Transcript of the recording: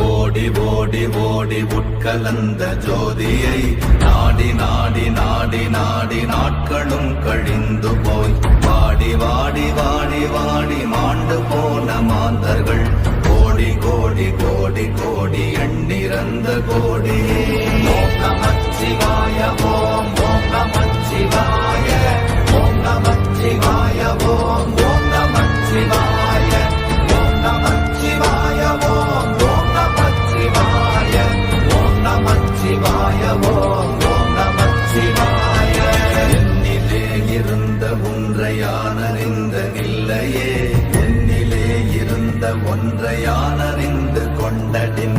ஓடி ஓடி ஓடி உட்கலந்த ஜோதியை நாடி நாடி நாடி நாடி நாட்களும் கழிந்து போய் வாடி வாடி வாடி வாடி மாண்டு போன மாந்தர்கள் கோடி கோடி கோடி கோடி எண்ணிறந்த கோடி. ஓம் நமச்சிவாய ஓம் ஓம் நமச்சிவாய ஓம் நமச்சிவாய ஓம் ஓம் நமச்சிவாய ஓம் நமச்சிவாய ஓம் ஓம் நமச்சிவாய ஓம் நமச்சிவாய ஓம் ஓம் நமச்சிவாய. என்னிலே இருந்த ஒன்றையானறிந்த நில்லையே, என்னிலே இருந்த ஒன்றையானறிந்து கொண்டடின்